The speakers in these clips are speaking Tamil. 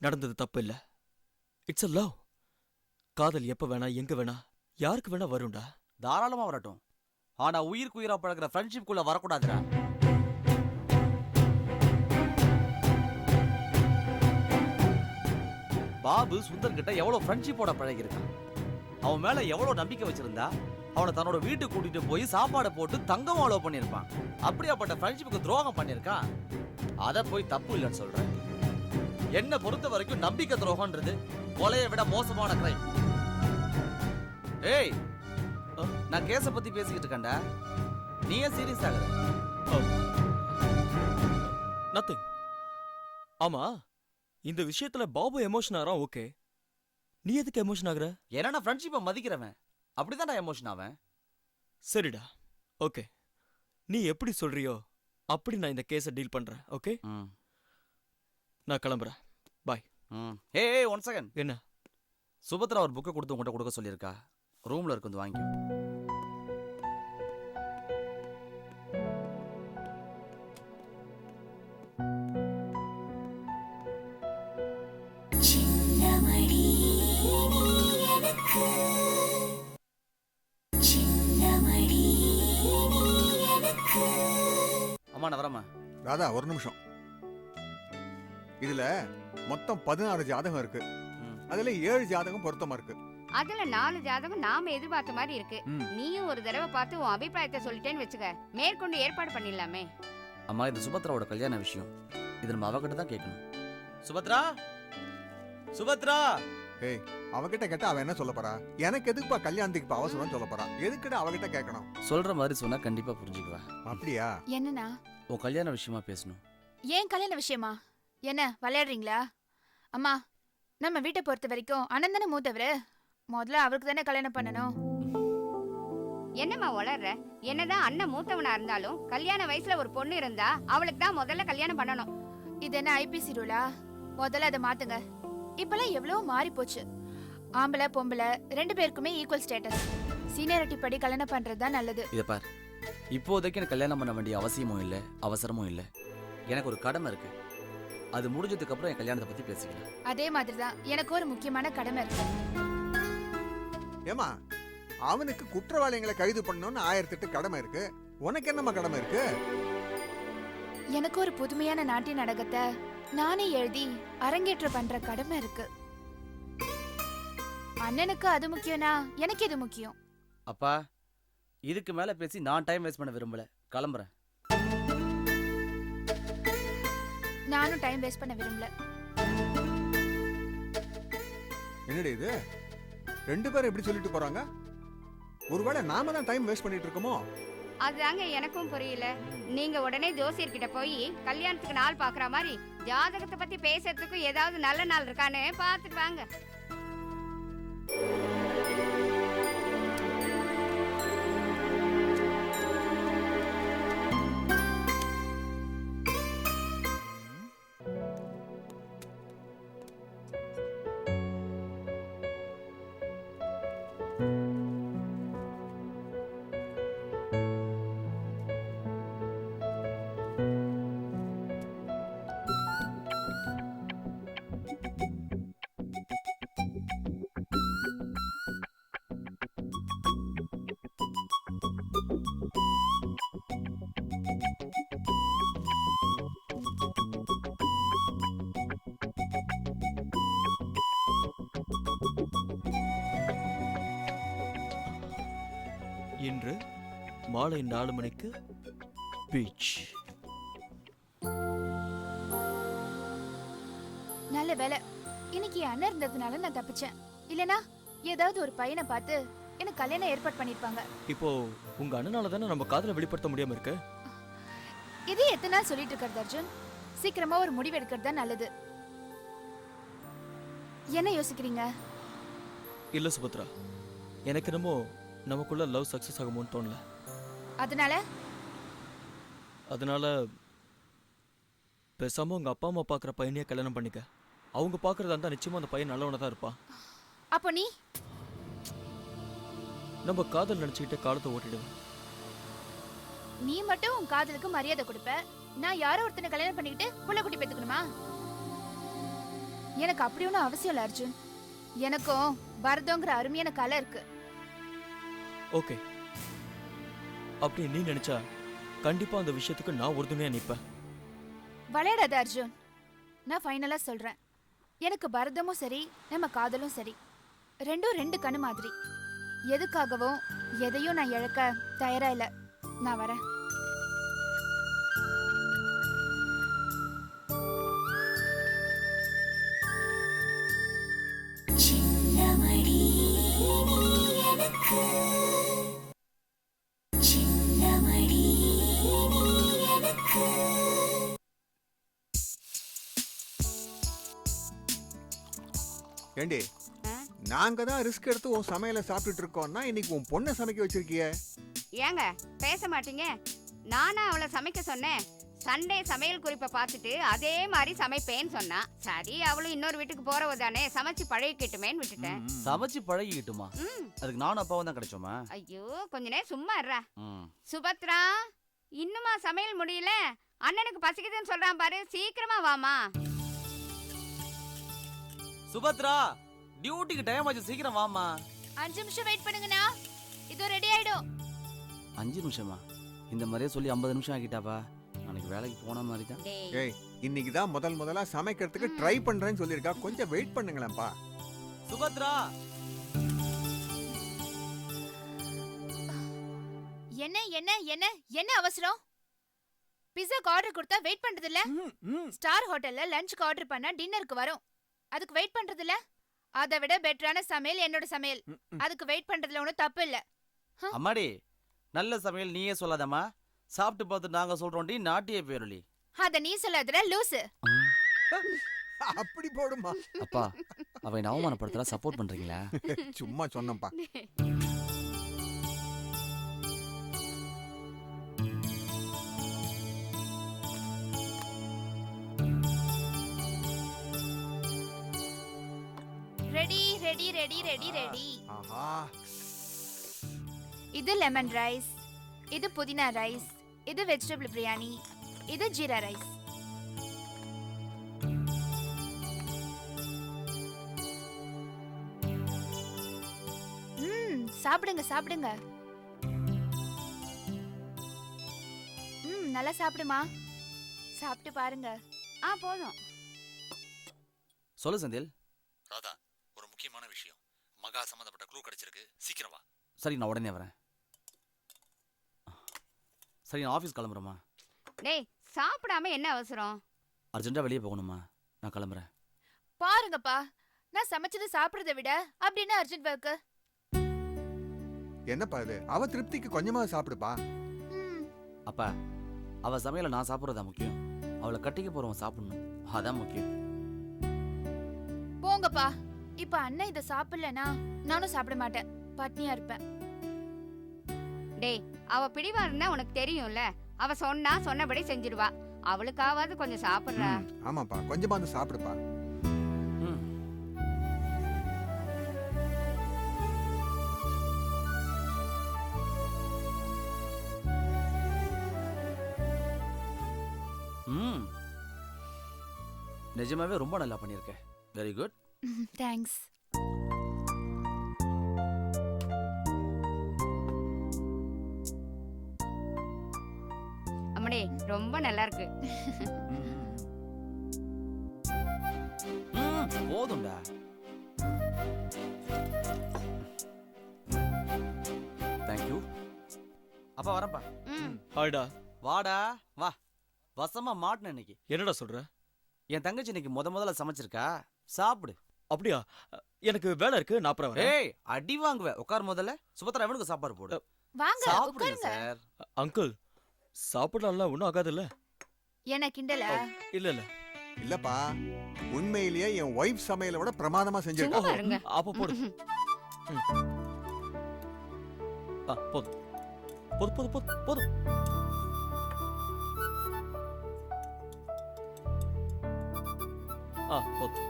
நடந்தது தப்பு இல்ல. It's a love. காதல் எப்ப வேணா எங்க வேணா யாருக்கு வேணா வரும்டா. தாராளமா வரட்டும். ஆனா உயிருக்கு உயிரா பழகுற ஃப்ரெண்ட்ஷிப்குள்ள வரக்கூடாதுடா. பாபு சுந்தர் கிட்ட எவ்வளவு ஃப்ரெண்ட்ஷிப்போட பழகிருக்கான். அவன் மேல எவ்வளவு நம்பிக்கை வச்சிருந்தா அவனை தன்னோட வீட்டுக்கு கூட்டிட்டு போய் சாப்பாடை போட்டு தங்கம் அலோவ் பண்ணிருப்பான். அப்படியாப்பட்ட ஃப்ரெண்ட்ஷிப்புக்கு துரோகம் பண்ணிருக்கான். அதை போய் தப்பு இல்லைன்னு சொல்றேன். என்ன பொறுத்த வரைக்கும் நம்பிக்கை துரோகம்ன்றது கொலையை விட மோசமான கிரைம். ஏய், நான் கேஸ பத்தி பேசிக்கிட்டு இருக்கேன்டா. நீ ஏன் சீரியஸ் ஆகுற? நத்திங். ஆமா, இந்த விஷயத்துல பாபு எமோஷன் ஆறா? ஓகே, நீ எதுக்கு எமோஷன் ஆகுற? ஏன்னா நான் ஃப்ரெண்ட்ஷிப்பை மதிக்கிறவன். அப்படிதான் நான் எமோஷன் ஆவேன். சரிடா, ஓகே. நீ எப்படி சொல்றியோ அப்படி நான் இந்த கேஸை டீல் பண்றேன். ஓகே, நான் கிளம்புறேன். பாய். ஏய், ஒன் செகண்ட். என்ன? சுபத்ரா ஒரு புக்கை கொடுத்து உங்கள்கிட்ட கொடுக்க சொல்லியிருக்கா. ரூம்ல இருக்கு, வந்து வாங்கி. அம்மா நான் வரமா. ராதா, ஒரு நிமிஷம். இதுல மொத்தம் 16 ஜாதகம் இருக்கு. அதுல 7 ஜாதகம் பொருத்தமா இருக்கு. அதுல 4 ஜாதகம் நாம எதிர்பார்த்த மாதிரி இருக்கு. நீயும் ஒரு தடவை பார்த்து உன் அபிப்பிராயத்தை சொல்லிட்டேன்னு வச்சுக்க, மேற்கொண்டு ஏற்பாடு பண்ணிடலாமே. அம்மா, இது சுபத்ராவோட கல்யாண விஷயம். இது நம்ம அவகிட்ட தான் கேட்கணும். சுபத்ரா, சுபத்ரா. ஏய், அவகிட்ட கேட்டா அவ என்ன சொல்ல போறா? எனக்கு எதுக்குப்பா கல்யாணத்துக்கு அவசரம் சொல்ல போறா? எதுக்குடா அவகிட்ட கேட்கணும்? சொல்ற மாதிரி சொன்னா கண்டிப்பா புரிஞ்சுக்குவா. அப்படியா? என்னன்னா? உன் கல்யாண விஷயமா பேசணும். ஏன் கல்யாண விஷயமா? என்ன விளையாடுறீங்களா? அம்மா, நம்ம வீட்டை பொறுத்த வரைக்கும் அண்ணன் தானே மூத்தவரு. முதல்ல அவருக்கு தானே கல்யாணம் பண்ணணும். என்னம்மா வளர்ற? என்னதான் அண்ணன் மூத்தவனா இருந்தாலும் கல்யாண வயசுல ஒரு பொண்ணு இருந்தா அவளுக்கு தான் முதல்ல கல்யாணம் பண்ணணும். இது என்ன ஐபிசி ரூலா? முதல்ல அதை மாத்துங்க. இப்பெல்லாம் எவ்வளவு மாறி போச்சு. ஆம்பளை பொம்பளை 2 பேருக்குமே ஈக்குவல் ஸ்டேட்டஸ். சீனியாரிட்டி படி கல்யாணம் பண்றதுதான் நல்லது. இத பார், இப்போதைக்கு எனக்கு கல்யாணம் பண்ண வேண்டிய அவசியமும் இல்லை, அவசரமும் இல்லை. எனக்கு ஒரு கடமை இருக்கு. அது முடிஞ்சதுக்கு அப்புறம் என் கல்யாணத்தை பத்தி பேசிக்கலாம். அதே மாதிரிதான் எனக்கு ஒரு முக்கியமான கடமை இருக்கு. ஏமா, அவனுக்கு குற்றவாளிகளை கைது பண்ணணும்னு 1008 கடமை இருக்கு. உனக்கு என்னமா கடமை இருக்கு? எனக்கு ஒரு புதுமையான நாட்டிய நாடகத்தை நானே எழுதி அரங்கேற்ற பண்ற கடமை இருக்கு. அண்ணனுக்கு அது முக்கியம்னா எனக்கு இது முக்கியம். அப்பா, இதுக்கு மேல பேசி நான் டைம் வேஸ்ட் பண்ண விரும்பல. கிளம்புறேன். நானும் டைம் வேஸ்ட் பண்ண விரும்பல. என்னடி இது? 2 பேரும் எப்படி சொல்லிட்டு போறாங்க? ஒருவேளை நாம தான் டைம் வேஸ்ட் பண்ணிட்டு இருக்கோமோ? அதுதாங்க எனக்கும் புரியல. நீங்க உடனே ஜோசியர்கிட்ட போய் கல்யாணத்துக்கு நாள் பாக்குற மாதிரி ஜாதகத்தை பத்தி பேசுறதுக்கு ஏதாவது நல்ல நாள் இருக்கான்னு பாத்துட்டு வாங்க. இன்று மாலை 4 மணிக்கு பீச். நல்ல வேலை, இன்னைக்கு அண்ணன் இருந்ததுனால நான் தப்பிச்சேன். இல்லனா ஏதாவது ஒரு பையனை பார்த்து எனக்கு கல்யாணம் ஏற்பாடு பண்ணிருப்பாங்க. இப்போ உங்க அண்ணனால தானே நம்ம காதலை வெளிப்படுத்த முடியாம இருக்கு. இது எத்தனை நாள் சொல்லிட்டு இருக்கிறது அர்ஜுன்? சீக்கிரமா ஒரு முடிவு எடுக்கிறது தான் நல்லது. என்ன யோசிக்கிறீங்க? இல்ல சுபத்ரா, எனக்கு என்னமோ நமக்குள்ள லவ் சக்சஸ் ஆகுமோன்னு தோணல. அதனால பேசாம உங்க அப்பா அம்மா பாக்குற பையனையே கல்யாணம் பண்ணிக்க. அவங்க பாக்குறதா இருந்தா நிச்சயமா அந்த பையன் நல்லவனா தான் இருப்பான். அப்போ நீ நம்ம காதல் நினைச்சுக்கிட்டே காலத்தை ஓட்டிடுவேன். நீ மட்டும் உன் காதலுக்கு மரியாதை கொடுப்ப, நான் யாரோ ஒருத்தனை கல்யாணம் பண்ணிக்கிட்டு புள்ள குட்டி பெத்துக்கணுமா? எனக்கு அப்படி ஒன்றும் அவசியம் இல்லை அர்ஜுன். எனக்கும் பரதங்கிற அருமையான கலை இருக்கு. ஓகே, அப்படி நீ நினைச்சா கண்டிப்பா அந்த விஷயத்துக்கு நான் உறுதுணையா நிப்பேன். விளையாடாத அர்ஜுன். நான் ஃபைனலா சொல்றேன், எனக்கு பரதமும் சரி நம்ம காதலும் சரி ரெண்டும் ரெண்டு கண்ணு மாதிரி. எதுக்காகவும் எதையும் நான் இழக்க தயாரா இல்ல. நான் வரேன். ஏண்டி, நாங்க தான் ரிஸ்க் எடுத்து உன் சமையலை சாப்பிட்டுட்டு இருக்கோம்னா இன்னைக்கு உன் பொண்ணை சமைக்க வச்சிருக்கிய. ஏங்க பேச மாட்டீங்க? நானா அவளை சமைக்க சொன்னேன். சண்டே சமையல் குறிப்பை பார்த்துட்டு அதே மாதிரி சமைப்பேன்னு சொன்னா, சரி அவளும் இன்னொரு வீட்டுக்கு போறவ தானே, சமைச்சு பழகிக்கிட்டுமேன்னு விட்டுட்டேன். சமைச்சு பழகிக்கிட்டுமா? அதுக்கு நானும் அப்பாவும் தான் கிடைச்சோமா? ஐயோ கொஞ்ச நேரம் சும்மா இருடா. சுபத்ரா, இன்னுமா சமையல் முடியல? அண்ணனுக்கு பசிக்குதுன்னு சொல்றான் பாரு, சீக்கிரமா வாமா. சுபத்ரா, டியூட்டிக்கு டைம் ஆச்சு, சீக்கிரம் வாமா. 5 நிமிஷம் வெயிட் பண்ணுங்கண்ணா, இதோ ரெடி ஆயிடும். 5 நிமிஷமா? இந்த மாதிரியே சொல்லி 50 நிமிஷம் ஆகிட்டாப்பா. நாளைக்கு வேலைக்கு போன மாதிரி தான். ஏய், இன்னைக்கு தான் முதல்ல சமைக்கிறதுக்கு ட்ரை பண்றேன்னு சொல்லியிருக்கா. கொஞ்சம் வெயிட் பண்ணுங்களேன்ப்பா. சுபத்ரா, என்ன என்ன என்ன என்ன அவசரம்? பிஸாக்கு ஆர்டர் கொடுத்தா வெயிட் பண்றது இல்ல? ஸ்டார் ஹோட்டல்ல லஞ்சுக்கு ஆர்டர் பண்ணா டின்னருக்கு வரும், அதுக்கு வெயிட் பண்றது இல்ல? அதை விட பெட்டரான சமையல் என்னோட சமையல், அதுக்கு வெயிட் பண்றதுல ஒன்றும் தப்பு இல்ல. அம்மாடி, நல்ல சமையல் நீயே சொல்லாதம்மா. சாப்பிட்டு பார்த்து நாங்க சொல்றோம்டி, நாட்டிய பேரொலி. அத நீ சொல்லாதடா லூசு. அப்படி போடுமா. அப்பா, அவன் அவமானப்படுத்தல சப்போர்ட் பண்றீங்களா? சும்மா சொன்னப்பா. Ready ready ready ready ready. ஆஹா, இது லெமன் ரைஸ், இது புதினா ரைஸ், இது வெஜிடபிள் பிரியாணி, இது ஜீரா ரைஸ். சாப்பிடுங்க சாப்பிடுங்க. நல்லா சாப்பிடுமா. சாப்பிட்டு பாருங்க. போதும். சொல்லு செந்தில். ராதா, ஒரு முக்கியமான விஷயம். மகா சம்பந்தப்பட்ட க்ளூ கிடைச்சிருக்கு, சீக்கிரம் வா. சரி, நான் உடனே வரேன். சரி, நான் ஆஃபீஸ் கிளம்புறேம்மா. டேய், சாப்பிடாம என்ன அவசரம்? அர்ஜென்ட்டா வெளியே போகணுமா, நான் கிளம்புறேன். பாருங்கப்பா, நான் சமைச்சது சாப்பிடுறதை விட அப்படின்னு அர்ஜென்ட் ஒர்க்கு. என்னப்பா இது? அவ திருப்திக்கு கொஞ்சமா சாப்பிடுப்பா. அப்பா, அவ சமையல நான் சாப்பிட்றதா முக்கியம். அவளை கட்டிக்க போறவன் சாப்பிடணும், அதான் முக்கியம். போங்கப்பா. இப்ப அண்ணன் இதை சாப்பிடலனா நானும் சாப்பிட மாட்டேன், பட்னியா இருப்பேன். டேய், அவ பிடிவா இருந்தா உனக்கு தெரியும்ல, அவ சொன்னா சொன்னபடி செஞ்சிடுவா. அவளுக்காவது கொஞ்சம் சாப்பிடுறா. ஆமாப்பா, கொஞ்சமா வந்து சாப்பிடுப்பா. நிஜமாவே ரொம்ப நல்லா பண்ணியிருக்க. Very good. தேங்க்ஸ். அம்மடே, ரொம்ப நல்லா இருக்கு. போதும்டா. தேங்க்யூ. அப்பா வரப்பா. ஹாய்டா. வாடா வா. வசமா மாட்டின இன்னைக்கு. என்னடா சொல்ற? என் தங்கச்சி இன்னைக்கு முதல்ல சமைச்சிருக்கா, சாப்பிடு. அப்படியா? எனக்கு வேலை இருக்கு, நான் அப்புறம் வரேன். ஏய், அடி வாங்குவேன். உட்கார் முதல்ல. சுபத்ரா, இவனுக்கு சாப்பாடு போடு. வாங்க சாப்பிடுங்க உட்காருங்க. சார். அங்கிள், சாப்பிடலாம்ல, ஒன்றும் ஆகாதுல்ல? என்ன கிண்டல? இல்ல இல்ல இல்லப்பா, உண்மையிலேயே என் ஒய்ஃப் சமையலை விட பிரமாதமா செஞ்சிருக்கா. சும்மா இருங்க. அப்ப போடு. போதும் போதும் போதும் போதும் போதும். போதும்.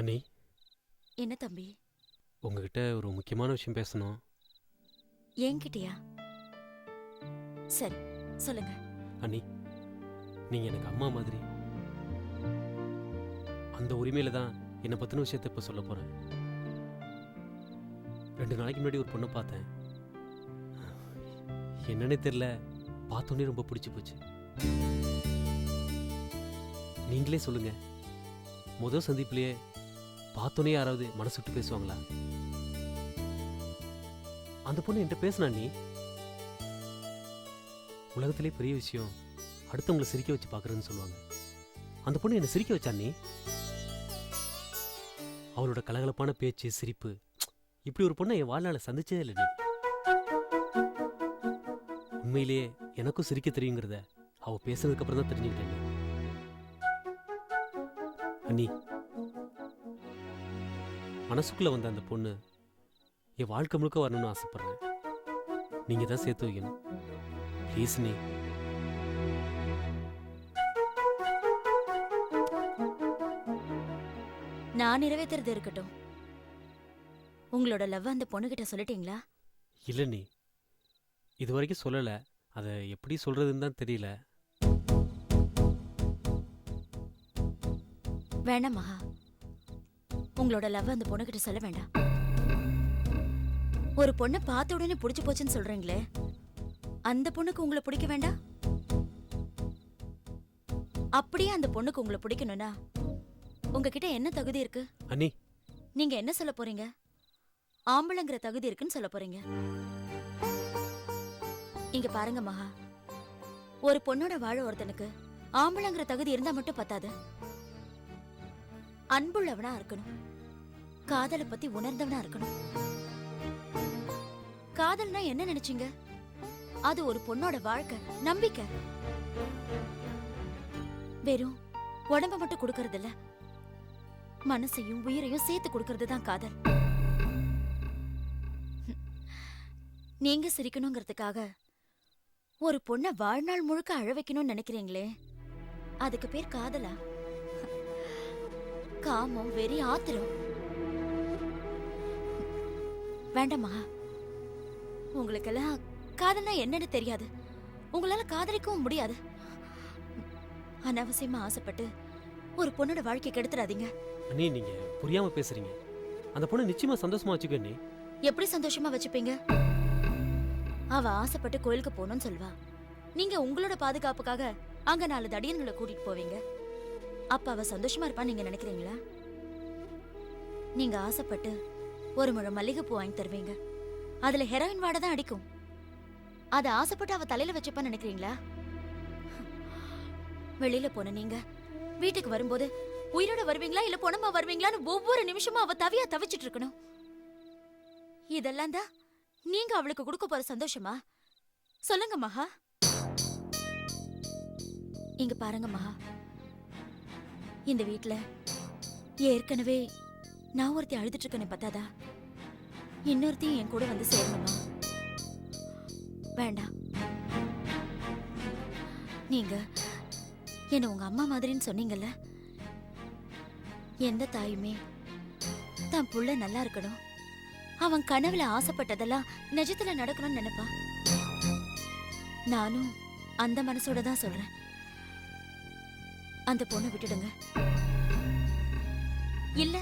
அண்ணி, என்ன தம்பி? உங்ககிட்ட ஒரு முக்கியமான விஷயம் பேசணும். என்கிட்டயா? சரி சொல்லுங்க. அண்ணி, நீங்க எனக்கு அம்மா மாதிரி. அந்த உரிமையில தான் என்னை பத்தின விஷயத்த இப்ப சொல்ல போறேன். 2 நாளைக்கு முன்னாடி ஒரு பொண்ணை பார்த்தேன். என்னன்னே தெரியல, பார்த்தோன்னே ரொம்ப பிடிச்சு போச்சு. நீங்களே சொல்லுங்க, முதல் சந்திப்புலயே பார்த்தோன்னே யாராவது மனசு விட்டு பேசுவாங்களா? அந்த பொண்ணு என்கிட்ட பேசினா, நீ உலகத்திலே பெரிய விஷயம் அடுத்தவங்களை சிரிக்க வச்சு பார்க்கறதுன்னு சொல்லுவாங்க. அந்த பொண்ணு என்னை சிரிக்க வச்சா. நீ அவளோட கலகலப்பான பேச்சு, சிரிப்பு, இப்படி ஒரு பொண்ணை என் வாழ்நாள சந்திச்சதே இல்லை. நீ உண்மையிலேயே எனக்கும் சிரிக்க தெரியுங்கிறத அவ பேசுறதுக்கு அப்புறம் தான் தெரிஞ்சுக்கிட்டேன். அண்ணி, மனசுக்குள்ள வந்த அந்த பொண்ணு என் வாழ்க்கை முழுக்க வரணும்னு ஆசைப்படுறேன். நீங்க தான் சேர்த்து வைக்கணும் ப்ளீஸ். நீ நான் நிறைவேற்றுறது இருக்கட்டும். உங்களோட லவ் அந்த பொண்ணுகிட்ட சொல்லிட்டீங்களா? இல்லை, நீ இது வரைக்கும் சொல்லலை. அதை எப்படி சொல்றதுன்னு தான் தெரியல. வேண்டாம் மகா, உங்களோட லவ் அந்த பொண்ணுகிட்ட சொல்ல வேண்டாம். ஒரு பொண்ணை பார்த்த உடனே பிடிச்சு போச்சுன்னு சொல்றீங்களே, அந்த பொண்ணுக்கு உங்களை பிடிக்க வேண்டாம்? அப்படியே அந்த பொண்ணுக்கு உங்களை பிடிக்கணும்னா உங்ககிட்ட என்ன தகுதி இருக்கு? அண்ணி, நீங்க என்ன சொல்ல போறீங்க? ஆம்பளைங்கிற தகுதி இருக்குன்னு சொல்ல போறீங்க. இங்க பாருங்க மகா, ஒரு பொண்ணோட வாழ ஒருத்தனுக்கு ஆம்பளைங்கிற தகுதி இருந்தா மட்டும் பத்தாது. அன்புள்ளவனா இருக்கணும், காதலை பத்தி உணர்ந்தவனா இருக்கணும். காதல்னா என்ன நினைச்சீங்க? அது ஒரு பொண்ணோட வாழ்க்கை, நம்பிக்கை. வெறும் உடம்ப மட்டும் கொடுக்கறது இல்ல, மனசையும் உயிரையும் சேர்த்து கொடுக்கறது தான் காதல். நீங்க சிரிக்கணுங்கிறதுக்காக ஒரு பொண்ணை வாழ்நாள் முழுக்க அழ வைக்கணும்னு நினைக்கிறீங்களே, அதுக்கு பேர் காதலா? காமம், வெறி, ஆத்திரம். வேண்டாமா, உங்களுக்கெல்லாம் காதல்னா என்னன்னு தெரியாது, உங்களால காதலிக்கவும் முடியாது. அனாவசியமா ஆசைப்பட்டு ஒரு பொண்ணோட வாழ்க்கை கெடுத்துறாதீங்க. அண்ணி, நீங்க புரியாம பேசுறீங்க. அந்த பொண்ணு நிச்சயமா சந்தோஷமா வச்சுக்க. நீ எப்படி சந்தோஷமா வச்சுப்பீங்க? அவ ஆசைப்பட்டு கோயிலுக்கு போகணும்னு சொல்வா, நீங்க உங்களோட பாதுகாப்புக்காக அங்க 4 தடியன்களை கூட்டிட்டு போவீங்க. அப்ப அவ சந்தோஷமா இருப்பான்னு நீங்க நினைக்கிறீங்களா? நீங்க ஆசைப்பட்டு ஒரு முழம் மல்லிகைப்பூ வாங்கி தருவீங்க, அதுல ஹெரோயின் வாடை தான் அடிக்கும். அத ஆசைப்பட்டு அவ தலையில வச்சுப்பான்னு நினைக்கிறீங்களா? வெளியில போன நீங்க வீட்டுக்கு வரும்போது உயிரோட வருவீங்களா இல்ல பொணமா வருவீங்களான்னு ஒவ்வொரு நிமிஷமும் அவ தவியா தவிச்சிட்டு இருக்கணும். இதெல்லாம் தான் நீங்க அவளுக்கு கொடுக்க போற சந்தோஷமா? சொல்லுங்க மகா. இங்க பாருங்க மகா, இந்த வீட்ல ஏற்கனவே நான் ஒருத்தி அழுதுட்டு இருக்கேன்னு பத்தாதா இன்னொருத்தையும் என் கூட வந்து சேரணுமா? வேண்டாம். நீங்க என்ன உங்க அம்மா மாதிரின்னு சொன்னீங்கல்ல, எந்த தாயுமே தான் புள்ள நல்லா இருக்கணும், அவன் கனவுல ஆசைப்பட்டதெல்லாம் நிஜத்துல நடக்கணும்னு நினைப்பா. நானும் அந்த மனசோட தான் சொல்றேன். அந்த பொண்ணை விட்டுடுங்க. இல்ல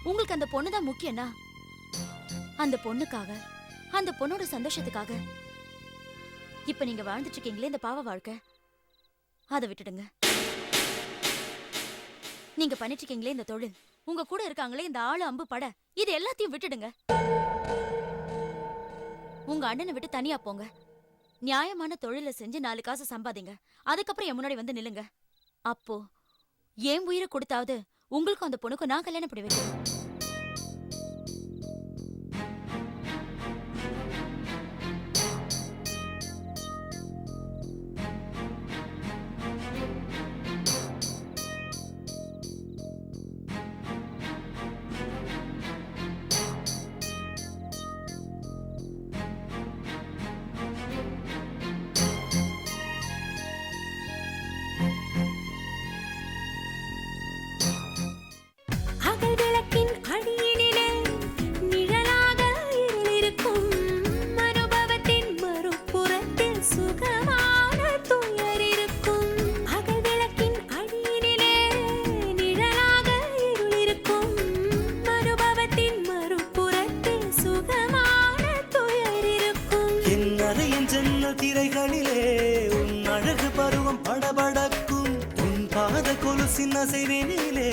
உங்களுக்கு அந்த பொண்ணு தான் முக்கியம்னா, அந்த பொண்ணுக்காக, அந்த பொண்ணோட சந்தோஷத்துக்காக இப்ப நீங்க வாழ்ந்துட்டு இருக்கீங்களே இந்த பாவ வாழ்க்கை, அதை விட்டுடுங்க. நீங்க பண்ணிட்டு இருக்கீங்களே இந்த தொழில், உங்க கூட இருக்காங்களே இந்த ஆளு அம்பு பட, இது எல்லாத்தையும் விட்டுடுங்க. உங்க அண்ணனை விட்டு தனியா போங்க, நியாயமான தொழிலை செஞ்சு 4 காசு சம்பாதிங்க, அதுக்கப்புறம் என் முன்னாடி வந்து நில்லுங்க. அப்போ என் உயிரை கொடுத்தாவது உங்களுக்கும் அந்த பொண்ணுக்கும் நான் கல்யாணம் பண்ணி வைக்கிறேன். அகல் கொலுசின் அசைவினிலே